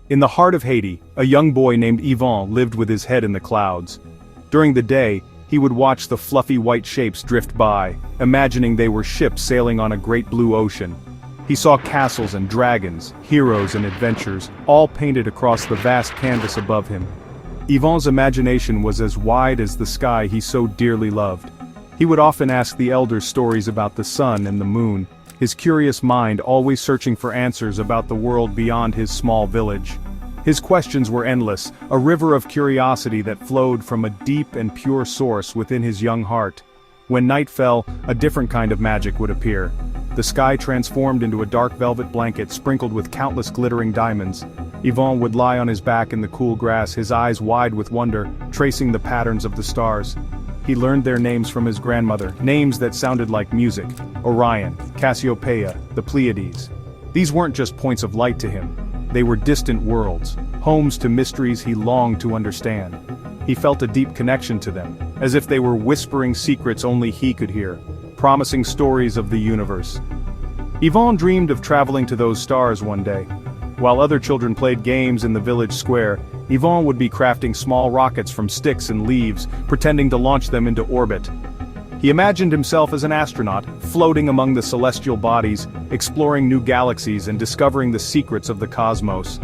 In the heart of Haiti, a young boy named Yvon lived with his head in the clouds. During the day, he would watch the fluffy white shapes drift by, imagining they were ships sailing on a great blue ocean. He saw castles and dragons, heroes and adventures, all painted across the vast canvas above him. Yvon's imagination was as wide as the sky he so dearly loved. He would often ask the elders stories about the sun and the moon, his curious mind always searching for answers about the world beyond his small village. His questions were endless, a river of curiosity that flowed from a deep and pure source within his young heart. When night fell, a different kind of magic would appear. The sky transformed into a dark velvet blanket sprinkled with countless glittering diamonds. Yvon would lie on his back in the cool grass, his eyes wide with wonder, tracing the patterns of the stars. He learned their names from his grandmother, names that sounded like music: Orion, Cassiopeia, the Pleiades. These weren't just points of light to him. They were distant worlds, homes to mysteries he longed to understand. He felt a deep connection to them, as if they were whispering secrets only he could hear, promising stories of the universe. Yvon dreamed of traveling to those stars one day. While other children played games in the village square, Yvon would be crafting small rockets from sticks and leaves, pretending to launch them into orbit. He imagined himself as an astronaut, floating among the celestial bodies, exploring new galaxies and discovering the secrets of the cosmos.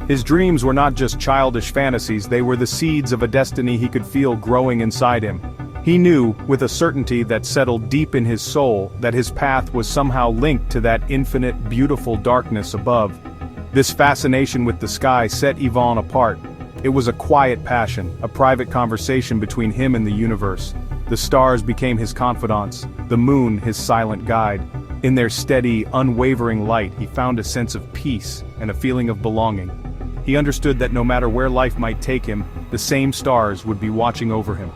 His dreams were not just childish fantasies, they were the seeds of a destiny he could feel growing inside him. He knew, with a certainty that settled deep in his soul, that his path was somehow linked to that infinite, beautiful darkness above. This fascination with the sky set Yvon apart. It was a quiet passion, a private conversation between him and the universe. The stars became his confidants, the moon his silent guide. In their steady, unwavering light, he found a sense of peace and a feeling of belonging. He understood that no matter where life might take him, the same stars would be watching over him.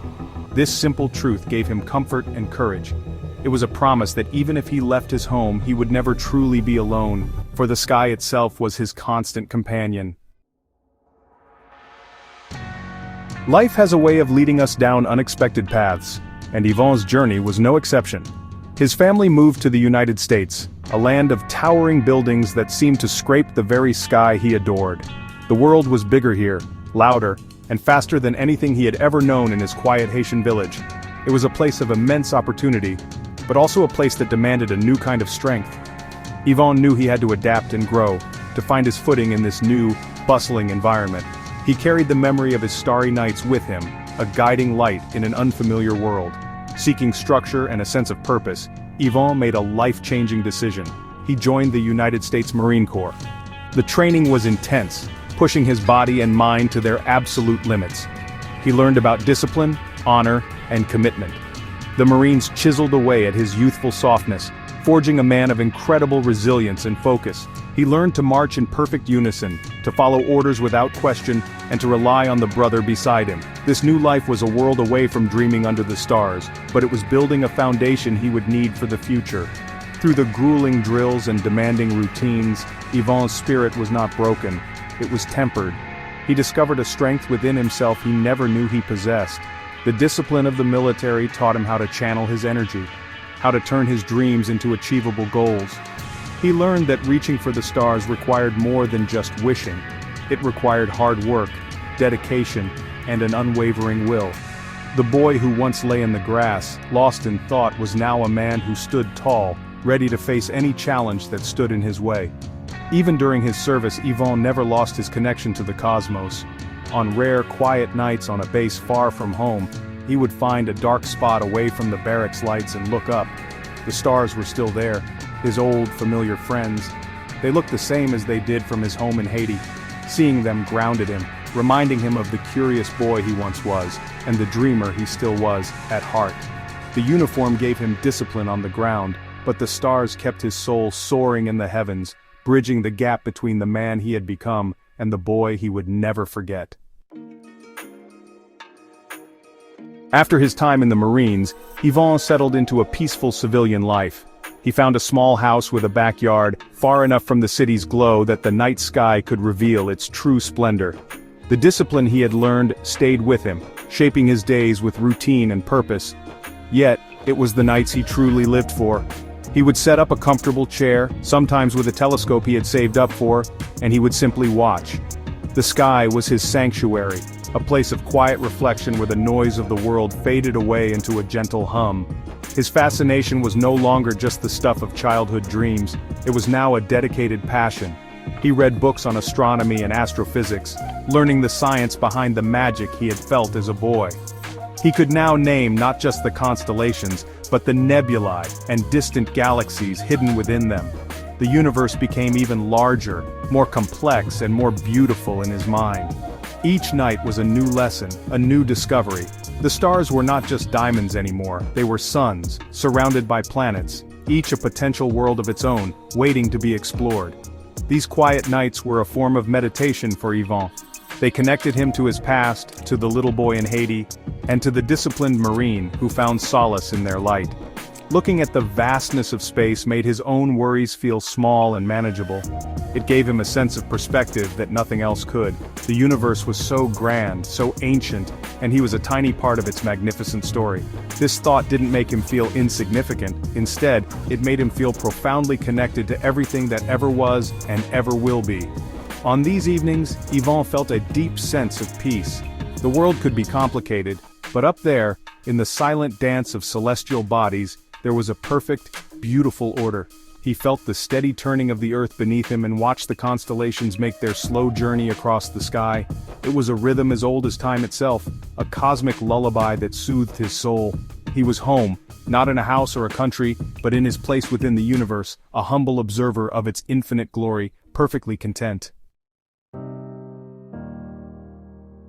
This simple truth gave him comfort and courage. It was a promise that even if he left his home, he would never truly be alone, for the sky itself was his constant companion. Life has a way of leading us down unexpected paths, and Yvon's journey was no exception. His family moved to the United States, a land of towering buildings that seemed to scrape the very sky he adored. The world was bigger here, louder, and faster than anything he had ever known in his quiet Haitian village. It was a place of immense opportunity, but also a place that demanded a new kind of strength. Yvon knew he had to adapt and grow, to find his footing in this new, bustling environment. He carried the memory of his starry nights with him, a guiding light in an unfamiliar world. Seeking structure and a sense of purpose, Yvon made a life-changing decision. He joined the United States Marine Corps. The training was intense, pushing his body and mind to their absolute limits. He learned about discipline, honor, and commitment. The Marines chiseled away at his youthful softness, forging a man of incredible resilience and focus. He learned to march in perfect unison, to follow orders without question, and to rely on the brother beside him. This new life was a world away from dreaming under the stars, but it was building a foundation he would need for the future. Through the grueling drills and demanding routines, Yvon's spirit was not broken, it was tempered. He discovered a strength within himself he never knew he possessed. The discipline of the military taught him how to channel his energy, how to turn his dreams into achievable goals. He learned that reaching for the stars required more than just wishing. It required hard work, dedication, and an unwavering will. The boy who once lay in the grass, lost in thought, was now a man who stood tall, ready to face any challenge that stood in his way. Even during his service, Yvon never lost his connection to the cosmos. On rare, quiet nights on a base far from home, he would find a dark spot away from the barracks lights and look up. The stars were still there, his old, familiar friends. They looked the same as they did from his home in Haiti. Seeing them grounded him, reminding him of the curious boy he once was, and the dreamer he still was, at heart. The uniform gave him discipline on the ground, but the stars kept his soul soaring in the heavens, bridging the gap between the man he had become and the boy he would never forget. After his time in the Marines, Yvon settled into a peaceful civilian life. He found a small house with a backyard, far enough from the city's glow that the night sky could reveal its true splendor. The discipline he had learned stayed with him, shaping his days with routine and purpose. Yet, it was the nights he truly lived for. He would set up a comfortable chair, sometimes with a telescope he had saved up for, and he would simply watch. The sky was his sanctuary, a place of quiet reflection where the noise of the world faded away into a gentle hum. His fascination was no longer just the stuff of childhood dreams, it was now a dedicated passion. He read books on astronomy and astrophysics, learning the science behind the magic he had felt as a boy. He could now name not just the constellations, but the nebulae and distant galaxies hidden within them. The universe became even larger, more complex and more beautiful in his mind. Each night was a new lesson, a new discovery. The stars were not just diamonds anymore, they were suns, surrounded by planets, each a potential world of its own, waiting to be explored. These quiet nights were a form of meditation for Yvon. They connected him to his past, to the little boy in Haiti, and to the disciplined Marine who found solace in their light. Looking at the vastness of space made his own worries feel small and manageable. It gave him a sense of perspective that nothing else could. The universe was so grand, so ancient, and he was a tiny part of its magnificent story. This thought didn't make him feel insignificant. Instead, it made him feel profoundly connected to everything that ever was and ever will be. On these evenings, Yvon felt a deep sense of peace. The world could be complicated, but up there, in the silent dance of celestial bodies, there was a perfect, beautiful order. He felt the steady turning of the earth beneath him and watched the constellations make their slow journey across the sky. It was a rhythm as old as time itself, a cosmic lullaby that soothed his soul. He was home, not in a house or a country, but in his place within the universe, a humble observer of its infinite glory, perfectly content.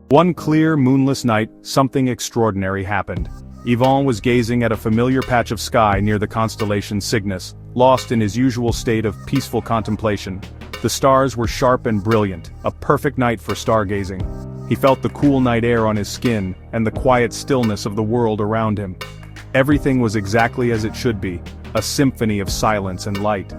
One clear, moonless night, something extraordinary happened. Yvon was gazing at a familiar patch of sky near the constellation Cygnus, lost in his usual state of peaceful contemplation. The stars were sharp and brilliant, a perfect night for stargazing. He felt the cool night air on his skin, and the quiet stillness of the world around him. Everything was exactly as it should be, a symphony of silence and light.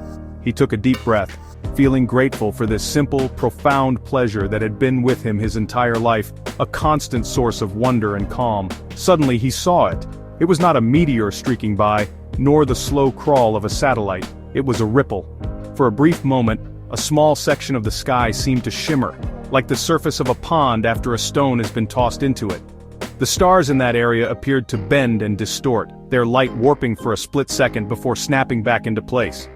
He took a deep breath, feeling grateful for this simple, profound pleasure that had been with him his entire life, a constant source of wonder and calm. Suddenly he saw it. It was not a meteor streaking by, nor the slow crawl of a satellite. It was a ripple. For a brief moment, a small section of the sky seemed to shimmer, like the surface of a pond after a stone has been tossed into it. The stars in that area appeared to bend and distort, their light warping for a split second before snapping back into place.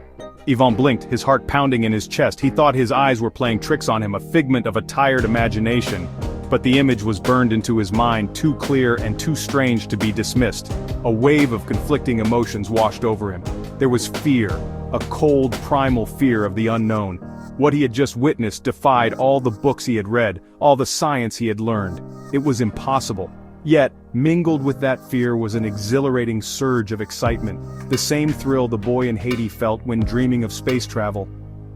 Yvon blinked, his heart pounding in his chest. He thought his eyes were playing tricks on him, a figment of a tired imagination. But the image was burned into his mind, too clear and too strange to be dismissed. A wave of conflicting emotions washed over him. There was fear, a cold, primal fear of the unknown. What he had just witnessed defied all the books he had read, all the science he had learned. It was impossible. Yet, mingled with that fear was an exhilarating surge of excitement, the same thrill the boy in Haiti felt when dreaming of space travel.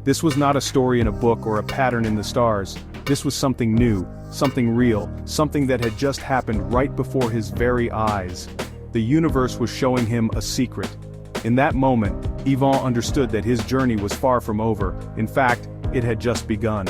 This was not a story in a book or a pattern in the stars. This was something new, something real, something that had just happened right before his very eyes. The universe was showing him a secret. In that moment, Yvon understood that his journey was far from over. In fact, it had just begun.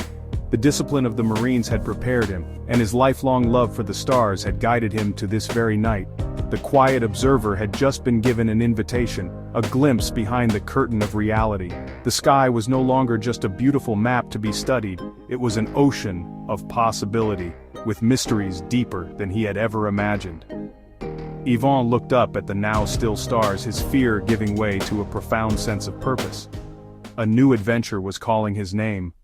The discipline of the Marines had prepared him, and his lifelong love for the stars had guided him to this very night. The quiet observer had just been given an invitation, a glimpse behind the curtain of reality. The sky was no longer just a beautiful map to be studied, it was an ocean of possibility, with mysteries deeper than he had ever imagined. Yvon looked up at the now still stars, his fear giving way to a profound sense of purpose. A new adventure was calling his name.